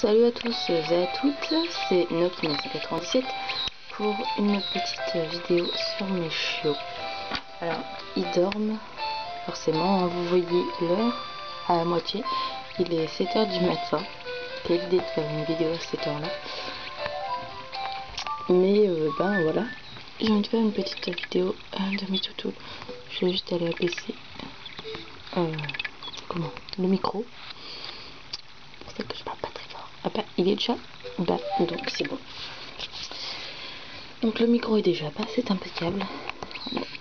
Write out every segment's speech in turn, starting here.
Salut à tous et à toutes, c'est Noki1997 pour une petite vidéo sur mes chiots. Alors, ils dorment, forcément, hein, vous voyez l'heure à la moitié, il est 7 h du matin. Quelle idée de faire une vidéo à cette heure là. Mais ben voilà, j'ai envie de faire une petite vidéo de mes toutous. Je vais juste aller abaisser le micro. C'est pour ça que je parle pas très fort. Ah bah, il est déjà bas, donc c'est bon. Donc le micro est déjà bas, c'est impeccable.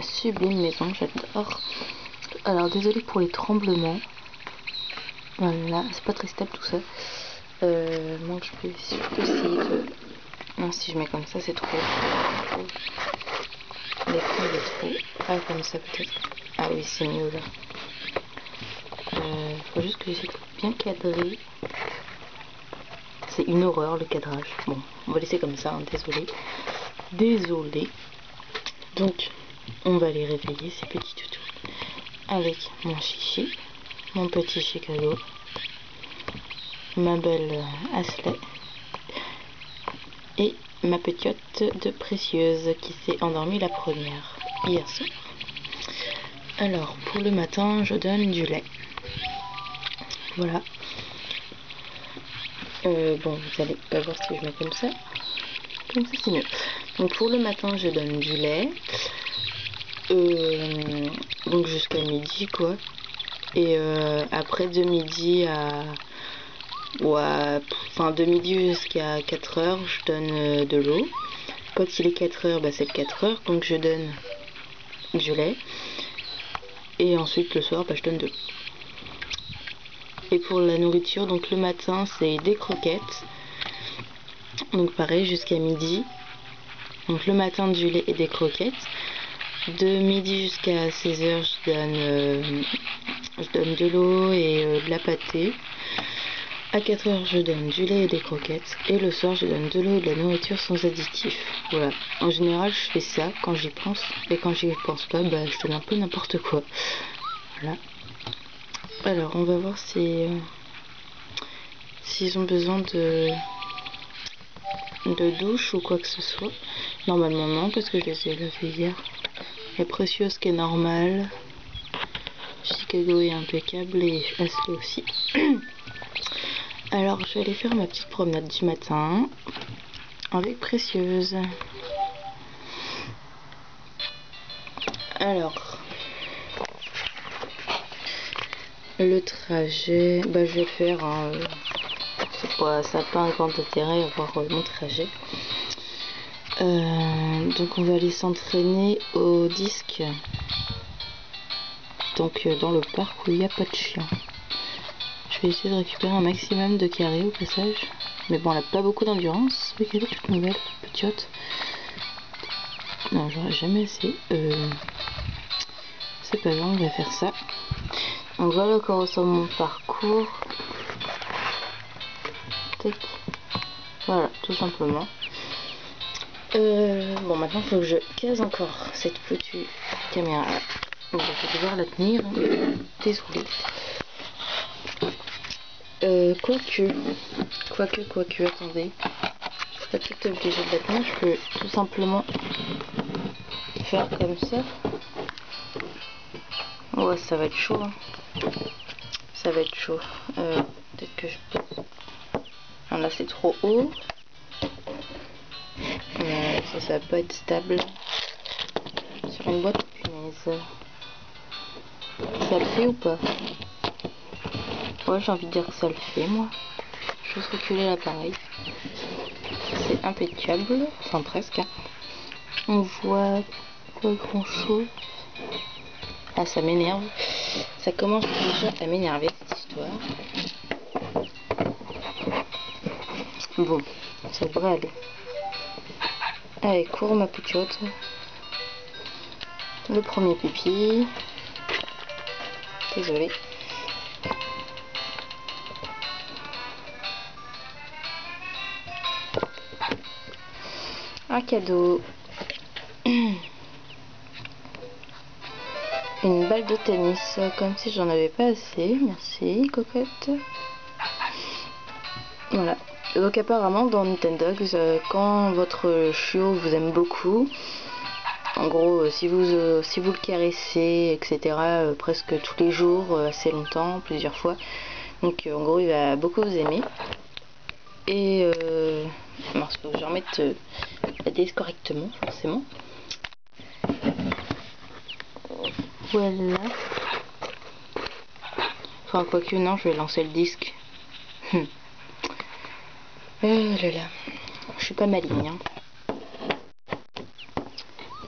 Sublime maison, j'adore. Alors désolé pour les tremblements. Voilà, c'est pas très stable tout ça. Donc je peux essayer de... Non, si je mets comme ça, c'est trop. L'écran est trop. Ah, comme ça peut-être. Ah oui, c'est mieux là. Faut juste que j'essaie de bien cadrer. C'est une horreur le cadrage. Bon, on va laisser comme ça, hein, désolé. Donc, on va les réveiller, ces petits toutous, avec mon chichi, mon petit Chicago, ma belle Asley et ma petite de Précieuse qui s'est endormie la première hier soir. Alors, pour le matin, je donne du lait. Voilà. Bon, vous allez pas voir si je mets comme ça. Comme ça, c'est mieux. Donc, pour le matin, je donne du lait. Donc, jusqu'à midi, quoi. Et après, de midi à... Enfin, de midi jusqu'à 4 h, je donne de l'eau. Quand il est 4 h, bah, c'est 4 h. Donc, je donne du lait. Et ensuite, le soir, bah, je donne de l'eau. Et pour la nourriture, donc le matin, c'est des croquettes. Donc pareil, jusqu'à midi. Donc le matin, du lait et des croquettes. De midi jusqu'à 16 h, je donne de l'eau et de la pâtée. À 4 h, je donne du lait et des croquettes. Et le soir, je donne de l'eau et de la nourriture sans additifs. Voilà. En général, je fais ça quand j'y pense. Et quand j'y pense pas, bah, je donne un peu n'importe quoi. Voilà. Alors, on va voir si s'ils ont besoin de douche ou quoi que ce soit. Normalement non, parce que je les ai lavés hier. Il y a Précieuse qui est normale. Chicago est impeccable et Asley aussi. Alors, je vais aller faire ma petite promenade du matin avec Précieuse. Alors, le trajet, bah, je vais le faire. Hein, ça n'a pas un grand intérêt à voir mon trajet. Donc on va aller s'entraîner au disque. Donc dans le parc où il n'y a pas de chien. Je vais essayer de récupérer un maximum de carrés au passage. Mais bon, elle n'a pas beaucoup d'endurance. Mais qu'elle est toute nouvelle, petite. Non, j'aurais jamais assez. C'est pas grave, on va faire ça. Donc voilà comment ressemble mon parcours. Tac. Voilà, tout simplement. Bon, maintenant il faut que je case encore cette foutue caméra. Donc, je vais devoir la tenir. Désolée. Quoique, attendez. Je serais peut-être obligée de la tenir. Je peux tout simplement faire comme ça. Ouais, ça va être chaud. Hein. Ça va être chaud. Peut-être que je peux. Non, là c'est trop haut. Ça va pas être stable sur une boîte de punaise. Ça le fait ou pas? Ouais, j'ai envie de dire que ça le fait, moi. Je vais reculer l'appareil. C'est impeccable. Enfin, presque. Hein. On voit pas grand chose. Ah, ça m'énerve. Ça commence déjà à m'énerver, cette histoire. Bon, ça devrait aller. Allez, cours ma petite. Le premier pipi. Désolée. Un cadeau. Une balle de tennis, comme si j'en avais pas assez. Merci, cocotte. Voilà. Donc apparemment dans Nintendogs, quand votre chiot vous aime beaucoup, en gros si vous le caressez, etc., presque tous les jours, assez longtemps, plusieurs fois, donc en gros il va beaucoup vous aimer. Et parce que je vais remettre la disque correctement, forcément. Voilà. Enfin, quoique, non, je vais lancer le disque. Oh là là. Je suis pas maligne. Hein.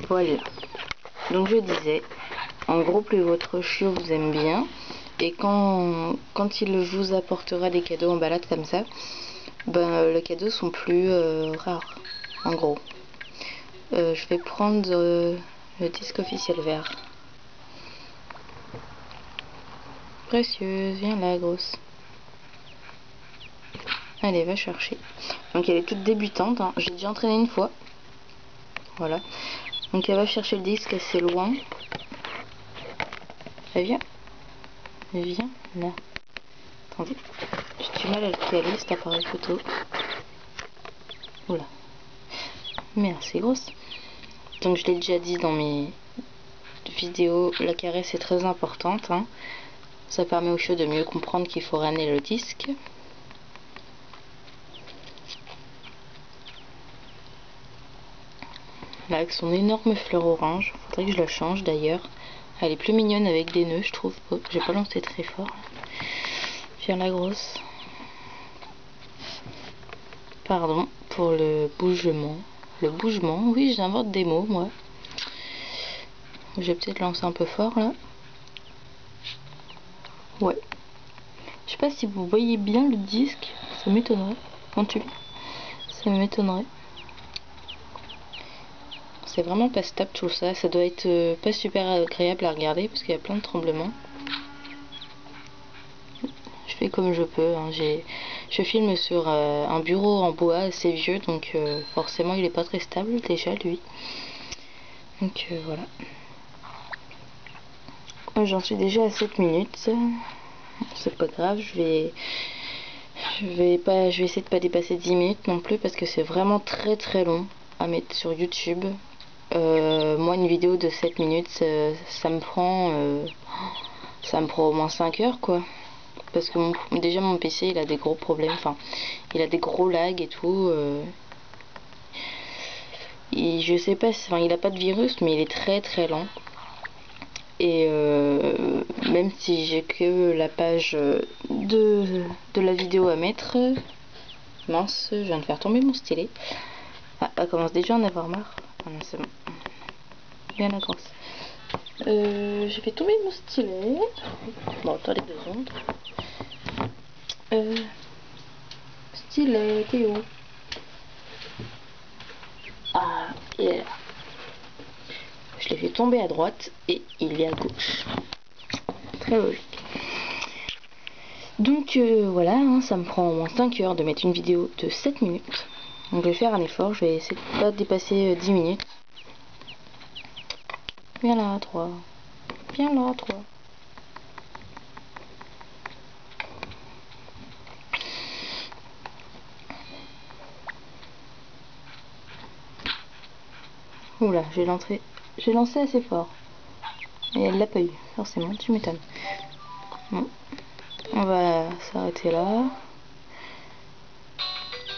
Voilà. Donc, je disais, en gros, plus votre chiot vous aime bien, et quand il vous apportera des cadeaux en balade comme ça, ben, les cadeaux sont plus rares, en gros. Je vais prendre le disque officiel vert. Précieuse, viens là, grosse. Allez, va chercher. Donc elle est toute débutante, hein. J'ai déjà entraîné une fois. Voilà. Donc elle va chercher le disque assez loin. Elle vient. Elle vient là. Attendez. J'ai du mal à le caler cet appareil photo. Oula. Merde, c'est grosse. Donc je l'ai déjà dit dans mes vidéos, la caresse est très importante. Hein. Ça permet au chiot de mieux comprendre qu'il faut ramener le disque. Là, avec son énorme fleur orange, faudrait que je la change d'ailleurs. Elle est plus mignonne avec des nœuds, je trouve. J'ai pas lancé très fort. Viens la grosse. Pardon pour le bougement. Le bougement, oui, j'invente des mots, moi. Je vais peut-être lancer un peu fort là. Ouais. Je sais pas si vous voyez bien le disque, ça m'étonnerait. Ça m'étonnerait. C'est vraiment pas stable tout ça. Ça doit être pas super agréable à regarder parce qu'il y a plein de tremblements. Je fais comme je peux. Hein. Je filme sur un bureau en bois assez vieux, donc forcément il est pas très stable déjà lui. Donc voilà. J'en suis déjà à 7 minutes. C'est pas grave, je vais essayer de pas dépasser 10 minutes non plus parce que c'est vraiment très long à mettre sur YouTube. Moi une vidéo de 7 minutes ça me prend au moins 5 heures quoi, parce que déjà mon PC il a des gros problèmes, enfin il a des gros lags et tout, je sais pas, enfin il a pas de virus mais il est très lent, et même si j'ai que la page de la vidéo à mettre, mince, je viens de faire tomber mon stylet. Ah, elle commence déjà à en avoir marre. Ah non, c'est bon. Bien la grosse. J'ai fait tomber mon stylet. Bon, attendez 2 secondes. Stylet, t'es où? Ah, il est là. Je l'ai fait tomber à droite et il est à gauche. Très logique. Donc voilà, hein, ça me prend au moins 5 heures de mettre une vidéo de 7 minutes. Donc je vais faire un effort, je vais essayer de pas dépasser 10 minutes. Viens là, 3. Viens là, 3. Oula, j'ai lancé assez fort. Et elle l'a pas eu, forcément, tu m'étonnes. Bon, on va s'arrêter là.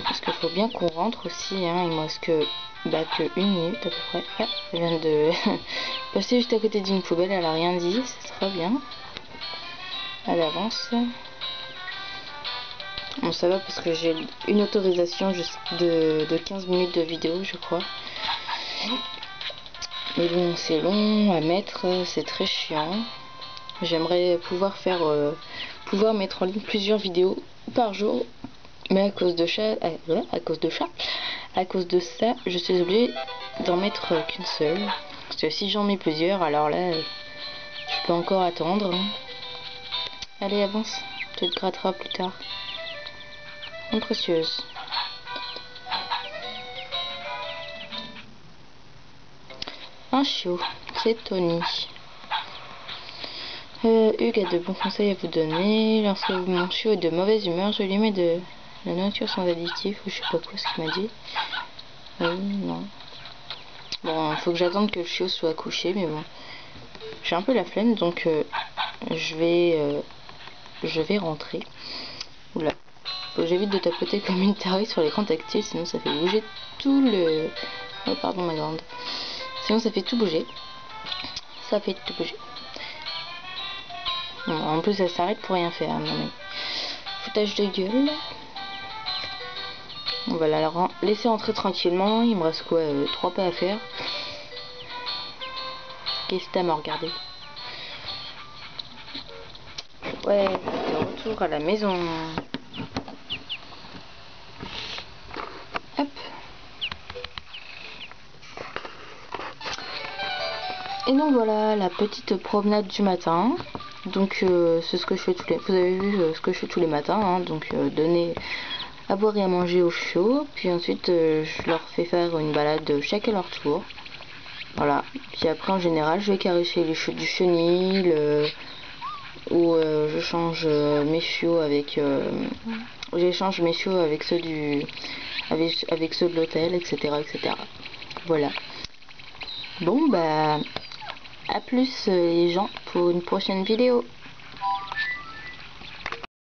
Parce qu'il faut bien qu'on rentre aussi, hein. Il me reste que 1 minute à peu près. Ah, je viens de passer juste à côté d'une poubelle, elle a rien dit, c'est très bien. Elle avance. Bon, ça va parce que j'ai une autorisation juste de 15 minutes de vidéo, je crois. Mais bon, c'est long à mettre, c'est très chiant. J'aimerais pouvoir mettre en ligne plusieurs vidéos par jour, mais à cause de ça, je suis obligée d'en mettre qu'une seule. Parce que si j'en mets plusieurs, alors là, je peux encore attendre. Allez, avance, tu te gratteras plus tard. Une précieuse. Un chiot, c'est Tony. Hugues a de bons conseils à vous donner. Lorsque mon chiot est de mauvaise humeur, je lui mets de La nourriture sans additifs ou je sais pas quoi ce qu'il m'a dit. Non. Bon, faut que j'attende que le chiot soit couché, mais bon. J'ai un peu la flemme, donc je vais rentrer. Oula. Faut que j'évite de tapoter comme une tarée sur l'écran tactile, sinon ça fait bouger tout le... Oh, pardon ma grande. Sinon ça fait tout bouger. Ça fait tout bouger. Bon, en plus elle s'arrête pour rien faire. Non mais... Foutage de gueule. On va la laisser entrer tranquillement. Il me reste quoi 3 pas à faire. Qu'est-ce que t'as à me regarder? Ouais, de retour à la maison. Hop. Et donc voilà la petite promenade du matin. Donc c'est ce que je fais tous les... Vous avez vu ce que je fais tous les matins. Hein, donc donner à boire et à manger aux chiots. Puis ensuite je leur fais faire une balade chacun leur tour. Voilà. Puis après en général je vais caresser les chiots du chenil. Ou je change mes chiots avec... j'échange mes chiots avec ceux du... avec ceux de l'hôtel, etc., etc. Voilà. Bon bah... à plus les gens pour une prochaine vidéo.